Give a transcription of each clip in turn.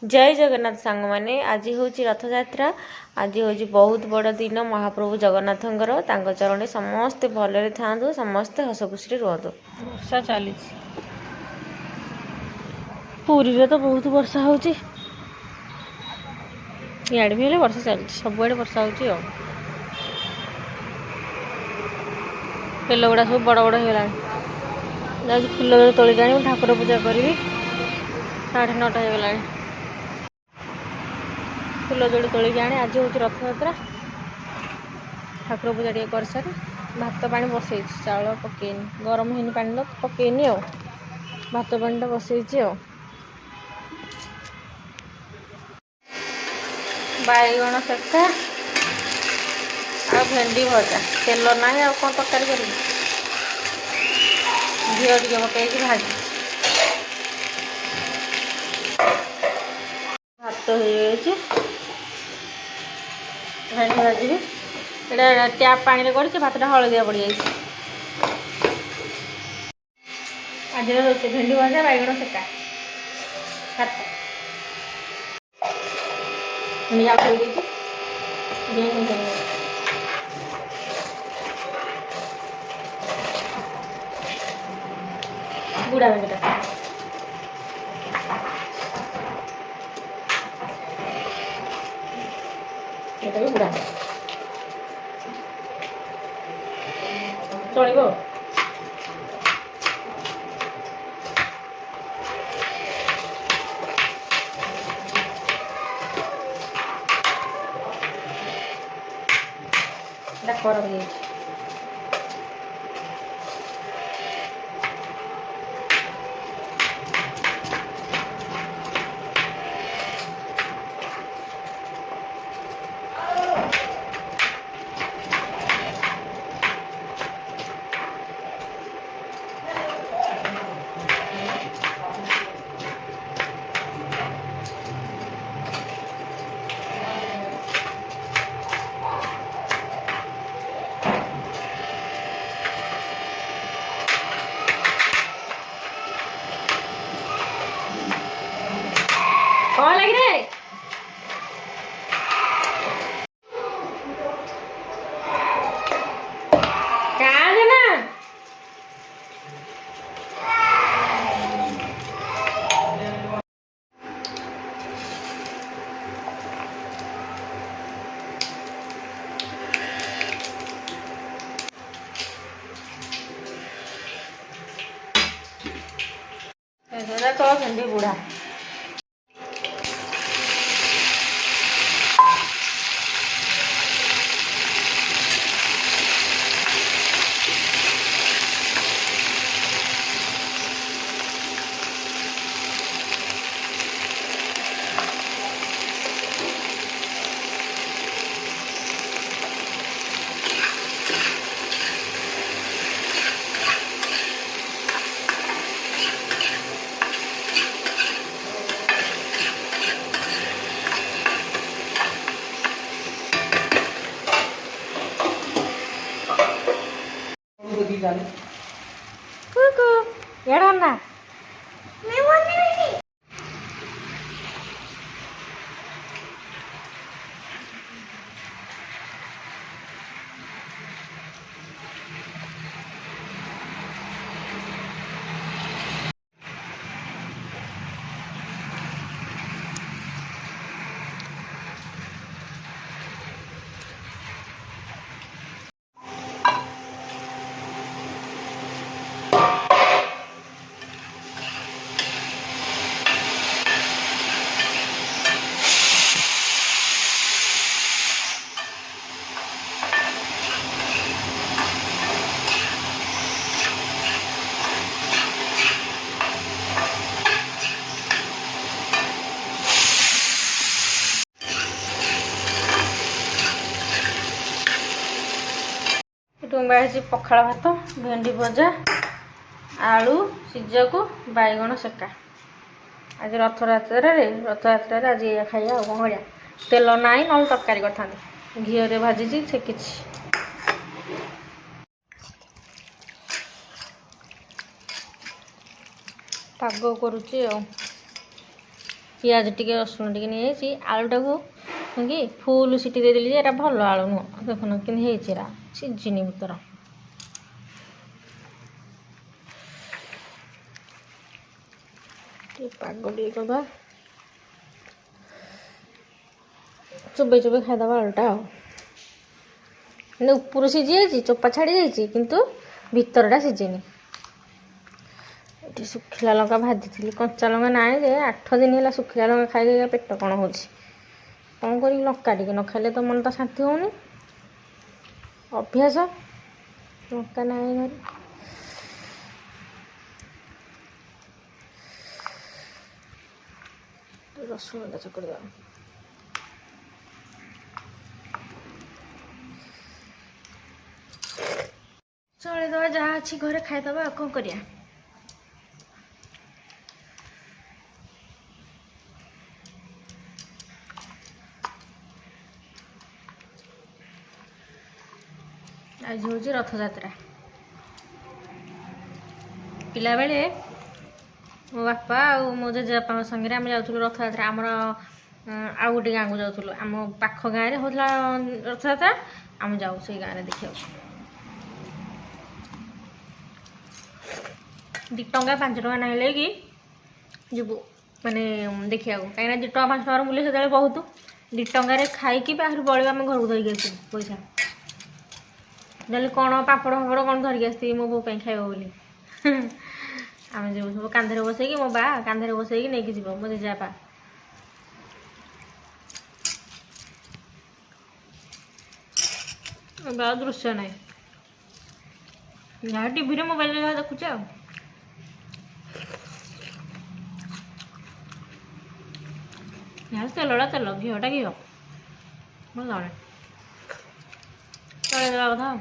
जय जगन्नाथ सांग मैंने आज हूँ रथ यात्रा। आज हूँ बहुत बड़ दिन महाप्रभु जगन्नाथंकर तांको चरण समस्ते भलरे था समस्ते हस खुशी रुहतु। वर्षा चली पुरी रे तो बहुत वर्षा होची इे भी वर्षा चली सबुआड़े वर्षा हो पेल गुड़ा सब बड़ बड़ होगा फुल तोलिक आनी ठाकुर पूजा करी 9:30 होगा फुल जोड़ी तोलिक आने आज हूँ रथ यात्रा ठाकुर पूजा टे कर सारी भात पानी बसई चाउल पकईनी गरम होनी पानी तो पकईनी आ भात पानी बसई बैगण सेका आ भेंडी भजा तेल ना आ कौन तरकारी कर घी टे पकई भाजी भात हो भेंडी भाजी ये टैप पानी कर भातटा हलदिया पड़ जाए आज रोसे भेंडी भजा बैगण सेका भात बुढ़ा भेंडीटा ये भी बुढ़ा चलो कर कौन लग रहे कहाँ देना तो भेंडी बुढ़ा कुकु एड़ना पखाड़ भात भेंडी भजा आलू सिझा को बैगण सेका आज रथ यात्रा आज ये खाइया कौन भाया तेल ना ना तरकारी कर घी भाजी छेकी पाग करुची ପିଆଜ ଟିକେ ରସୁଣ ଟିକେ ନେଇଯାଇଛି ଆଳୁଟାକୁ କି ଫୁଲ୍ ସିଟି ଦେଇଦେଲି ଯେ ଏଇଟା ଭଲ ଆଳୁ ନୁହଁ ଦେଖୁନ କେମିତି ହେଇଛି ଏରା ସିଝିନି ଭିତର ଟିକେ ପାଗ ଟିକେ କରିବା ଚୋବେଇ ଚୋବେଇ ଖାଇଦେବା ଆଳୁଟା ଆଉ ମାନେ ଉପରୁ ସିଝି ଯାଇଛି ଚୋପା ଛାଡ଼ି ଯାଇଛି କିନ୍ତୁ ଭିତରଟା ସିଝିନି ଏଠି ଶୁଖିଲା ଲଙ୍କା ଭାଜିଥିଲି କଞ୍ଚା ଲଙ୍କା ନାହିଁ ଯେ 8 ଦିନ ହେଲା ଶୁଖିଲା ଲଙ୍କା ଖାଇକି ପେଟ କ'ଣ ହେଉଛି କ'ଣ କରିବି ଲଙ୍କା ଟିକେ ନ ଖାଇଲେ ତ ମନଟା ଶାନ୍ତି ହେଉନି ଅଭ୍ୟାସ ଲଙ୍କା ନାହିଁ ଘରେ ରସୁଣଟା ଚକଟି ଦେବା ଚଳିଦେବା ଯାହା ଅଛି ଘରେ ଖାଇଦେବା ଆଉ କ'ଣ କରିବା ଆଜି ହେଉଛି ରଥଯାତ୍ରା ପିଲାବେଳେ ମୋ ବାପା ଆଉ ମୋ ଜେଜେବାପାଙ୍କ ସାଙ୍ଗରେ ଆମେ ଯାଉଥିଲୁ ରଥଯାତ୍ରା ଆମର ଆଉ ଗୋଟେ ଗାଁକୁ ଯାଉଥିଲୁ ଆମ ପାଖ ଗାଁରେ ହେଉଥିଲା ରଥଯାତ୍ରା ଆମେ ଯାଉ ସେଇ ଗାଁରେ ଦେଖିବାକୁ 2 ଟଙ୍କା 5 ଟଙ୍କା ନାଇଲେ କି ଯିବୁ ମାନେ ଦେଖିବାକୁ କାହିଁକିନା 2 ଟଙ୍କା 5 ଟଙ୍କାର ମୂଲ୍ୟ ସେତେବେଳେ ବହୁତ 2 ଟଙ୍କାରେ ଖାଇକି ଆହୁରି ବଳିବ ଆମେ ଘରକୁ ଧରିକି ଆସିବୁ ପଇସା ନହେଲେ କ'ଣ ପାମ୍ପଡ଼ ଫାମ୍ପଡ଼ କ'ଣ ଧରିକି ଆସିଥିବି ମୋ ବୋଉ ପାଇଁ ଖାଇବ ବୋଲି ଆମେ ଯିବୁ ସବୁ କାନ୍ଧରେ ବସେଇକି ମୋ ବା କାନ୍ଧରେ ବସେଇକି ନେଇକି ଯିବ ମୋ ଜେଜେବାପା ଏବେ ଆଉ ଦୃଶ୍ୟ ନାହିଁ ଯାହା ଟିଭିରେ ମୋବାଇଲରେ ଯାହା ଦେଖୁଛି ଆଉ ତେଲଟା ତେଲ ଘିଅଟା ଘିଅ ଭଲ ଜଣେ ଚଳେଇଦେବା କଥା ଆଉ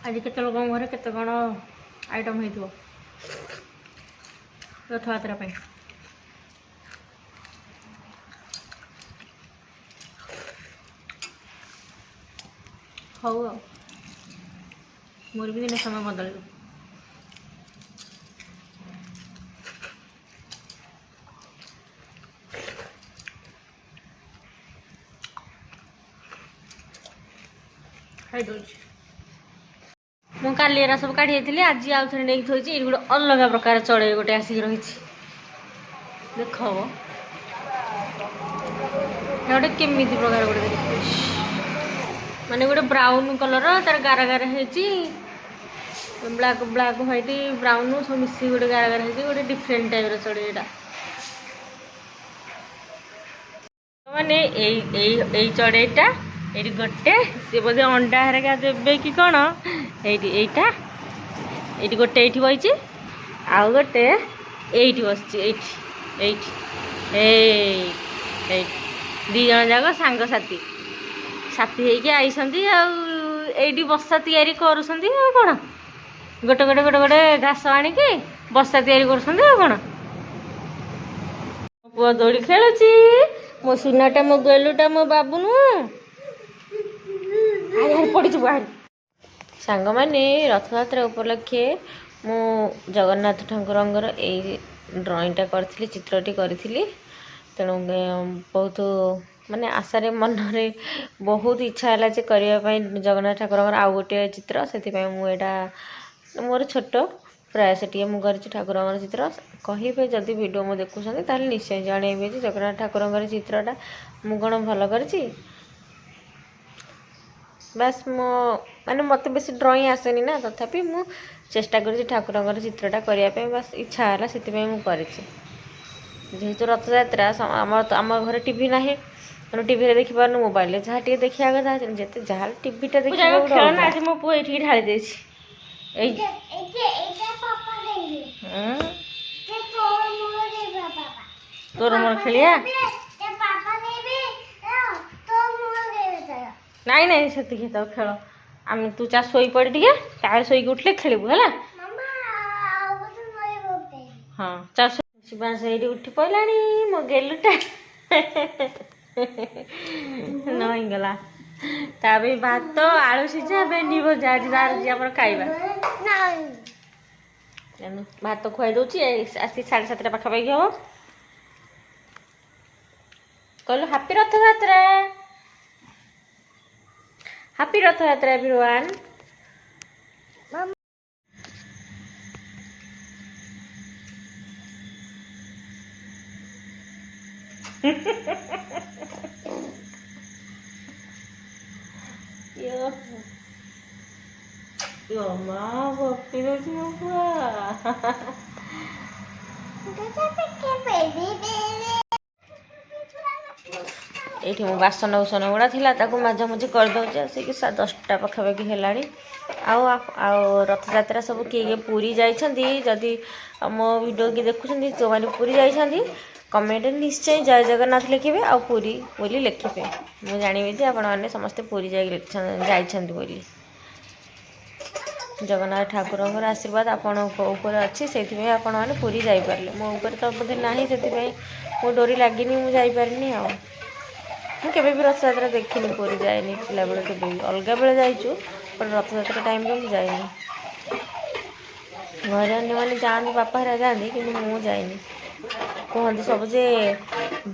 ଆଜି କେତେ ଲୋକଙ୍କ ଘରେ କେତେ କ'ଣ ଆଇଟମ୍ ହେଇଥିବ ରଥଯାତ୍ରା ପାଇଁ ହଉ ଆଉ ମୋର ବି ଦିନ ସମୟ ବଦଳିବ ଖାଇଦେଉଛି ମୁଁ କାଲି ଏରା ସବୁ କାଢ଼ି ଯାଇଥିଲି ଆଜି ଆଉ ଥରେ ନେଇକି ଥୋଇଛି ଏଠି ଗୋଟେ ଅଲଗା ପ୍ରକାର ଚଢ଼େଇ ଗୋଟେ ଆସିକି ରହିଛି ଦେଖ ଗୋଟେ କେମିତି ପ୍ରକାର ଗୋଟେ ଦେଖୁଛି ମାନେ ଗୋଟେ ବ୍ରାଉନ୍ କଲର୍ ତାର ଗାର ଗାର ହେଇଛି ବ୍ଲାକ୍ ହ୍ୱାଇଟ୍ ବ୍ରାଉନ୍ ସବୁ ମିଶିକି ଗୋଟେ ଗାର ଗାର ହେଇଛି ଗୋଟେ ଡିଫରେଣ୍ଟ ଟାଇପ୍ର ଚଢ଼େଇଟା ମାନେ ଏଇ ଚଢ଼େଇଟା ଏଇଠି ଗୋଟେ ସେ ବୋଧେ ଅଣ୍ଡା ହେରିକା ଦେବେ କି କ'ଣ ଏଇଟା ଏଇଠି ଗୋଟେ ଏଇଠି ବସିଛି ଆଉ ଗୋଟେ ଏଇଠି ବସିଛି ଏଇଠି 2 ଜଣ ଯାକ ସାଙ୍ଗସାଥି ହେଇକି ଆଇଛନ୍ତି ଆଉ ଏଇଠି ବସା ତିଆରି କରୁଛନ୍ତି ଆଉ କ'ଣ ଗୋଟେ ଘାସ ଆଣିକି ବସା ତିଆରି କରୁଛନ୍ତି ଆଉ କ'ଣ ପୁଅ ଦୋଳି ଖେଳୁଛି ମୋ ସୁନାଟା ମୋ ଗେଲୁଟା ମୋ ବାବୁ ନୁହଁ ପଡ଼ିଯିବୁ ଆହୁରି ସାଙ୍ଗମାନେ ରଥଯାତ୍ରା ଉପଲକ୍ଷେ ମୁଁ ଜଗନ୍ନାଥ ଠାକୁରଙ୍କର ଏଇ ଡ୍ରଇଂଟା କରିଥିଲି ଚିତ୍ରଟି କରିଥିଲି ତେଣୁ ବହୁତ ମାନେ ଆଶାରେ ମନରେ ବହୁତ ଇଚ୍ଛା ହେଲା ଯେ କରିବା ପାଇଁ ଜଗନ୍ନାଥ ଠାକୁରଙ୍କର ଆଉ ଗୋଟିଏ ଚିତ୍ର ସେଥିପାଇଁ ମୁଁ ଏଇଟା ମୋର ଛୋଟ ପ୍ରୟାସଟିଏ ମୁଁ କରିଛି ଠାକୁରଙ୍କର ଚିତ୍ର କହିବେ ଯଦି ଭିଡ଼ିଓ ମୁଁ ଦେଖୁଛନ୍ତି ତାହେଲେ ନିଶ୍ଚୟ ଜଣେଇବେ ଯେ ଜଗନ୍ନାଥ ଠାକୁରଙ୍କର ଚିତ୍ରଟା ମୁଁ କ'ଣ ଭଲ କରିଛି ବାସ୍ ମାନେ ମୋତେ ବେଶୀ ଡ୍ରଇଂ ଆସେନି ନା ତଥାପି ମୁଁ ଚେଷ୍ଟା କରିଛି ଠାକୁରଙ୍କର ଚିତ୍ରଟା କରିବା ପାଇଁ ବାସ୍ ଇଚ୍ଛା ହେଲା ସେଥିପାଇଁ ମୁଁ କରିଛି ଯେହେତୁ ରଥଯାତ୍ରା ଆମ ଘରେ ଟିଭି ନାହିଁ ତେଣୁ ଟିଭିରେ ଦେଖିପାରୁନୁ ମୋବାଇଲରେ ଯାହା ଟିକେ ଦେଖିବା କଥା ଯେତେ ଯାହା ଟିଭିଟା ଦେଖିବା ଆଜି ମୋ ପୁଅ ଏଇଠିକି ଢାଳି ଦେଇଛି ତୋର ମୋର ଖେଳିଆ ନାଇଁ ସେତିକି ତ ଖେଳ ଆମେ ତୁ ଶୋଇପଡ଼ି ଟିକେ ତାପରେ ଶୋଇକି ଉଠିଲେ ଖେଳିବୁ ହେଲା ହଁ ଶିବାଂଶ ଏଇଠି ଉଠି ପଡ଼ିଲାଣି ମୋ ଗେଲୁଟା ନ ହେଇଗଲା ତା ପାଇଁ ଭାତ ଆଳୁ ସିଝା ଭେଣ୍ଡି ଭଜା ଆଜି ତାର ଆମର ଖାଇବା। ଭାତ ଖୁଆଇ ଦଉଛି ଆସି 7:30 ପାଖାପାଖି ହବ। କହିଲୁ happy Rath Yatra, happy Rath Yatra everyone. ମା ଭକ୍ତି ଦଉଛି ମୋ ପୁଅ। ଏଇଠି ମୋ ବାସନ କୁସନ ଗୁଡ଼ା ଥିଲା ତାକୁ ମଜାମଜି କରିଦେଉଛି ଆସିକି 10ଟା ପାଖାପାଖି ହେଲାଣି। ଆଉ ରଥଯାତ୍ରା ସବୁ କିଏ କିଏ ପୁରୀ ଯାଇଛନ୍ତି, ଯଦି ମୋ ଭିଡ଼ିଓ କିଏ ଦେଖୁଛନ୍ତି ଯେଉଁମାନେ ପୁରୀ ଯାଇଛନ୍ତି କମେଣ୍ଟରେ ନିଶ୍ଚୟ ଜୟ ଜଗନ୍ନାଥ ଲେଖିବେ ଆଉ ପୁରୀ ବୋଲି ଲେଖିବେ। ମୁଁ ଜାଣିବି ଯେ ଆପଣମାନେ ସମସ୍ତେ ପୁରୀ ଯାଇଛନ୍ତି ବୋଲି। ଜଗନ୍ନାଥ ଠାକୁରଙ୍କର ଆଶୀର୍ବାଦ ଆପଣଙ୍କ ଉପରେ ଅଛି, ସେଇଥିପାଇଁ ଆପଣମାନେ ପୁରୀ ଯାଇପାରିଲେ। ମୋ ଉପରେ ତ ବୋଧେ ନାହିଁ, ସେଥିପାଇଁ ମୋ ଡୋରି ଲାଗିନି, ମୁଁ ଯାଇପାରିନି। ଆଉ ମୁଁ କେବେ ବି ରଥଯାତ୍ରା ଦେଖିନି, ପୁରୀ ଯାଇନି ପିଲାବେଳେ କେବେ ବି। ଅଲଗା ବେଳେ ଯାଇଛୁ, ବଟ୍ ରଥଯାତ୍ରା ଟାଇମ୍ରେ ମୁଁ ଯାଇନି। ଘରେ ଅନ୍ୟମାନେ ଯାଆନ୍ତି, ବାପା ହେରା ଯାଆନ୍ତି, କିନ୍ତୁ ମୁଁ ଯାଇନି। କୁହନ୍ତି ସବୁ ଯେ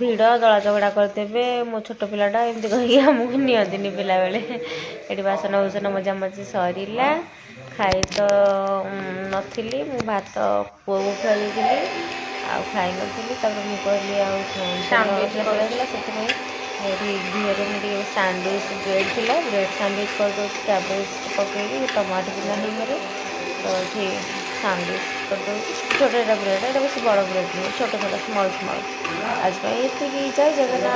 ଭିଡ଼ ଦଳା ଚକଡ଼ା କରିଦେବେ, ମୋ ଛୋଟ ପିଲାଟା ଏମିତି କହିକି ଆମକୁ ନିଅନ୍ତିନି ପିଲାବେଳେ। ଏଠି ବାସନ କୁସନ ମଜାମଜି ସରିଲା। ଖାଇ ତ ନଥିଲି, ମୁଁ ଭାତ ପୁଅକୁ ଖୁଆଇ ଦେଇଥିଲି ଆଉ ଖାଇନଥିଲି। ତାପରେ ମୁଁ କହିଲି ଆଉ ଥିଲା ସେଥିପାଇଁ ଏଠି ଘିଅରେ ମୁଁ ଟିକେ ସାଣ୍ଡୱିଚ୍ ବ୍ରେଡ଼୍ ଥିଲା, ବ୍ରେଡ଼୍ ସାଣ୍ଡୱିଚ୍ କରିଦେଉଛି କ୍ୟାବେଜ୍ ପକେଇକି, ଟମାଟୋ ବି ନାହିଁ ଘରେ, ତ ଏଠି ସାଣ୍ଡୱିଚ୍ କରିଦେଉଛି। ଛୋଟ ଏଇଟା ବ୍ରେଡ଼୍, ଏଇଟା ବେଶୀ ବଡ଼ ବ୍ରେଡ଼୍ ନୁହେଁ, ଛୋଟ ଛୋଟ ସ୍ମଲ୍। ଆଜି ପାଇଁ ଏତିକି। ଜୟ ଜଗନ୍ନାଥ।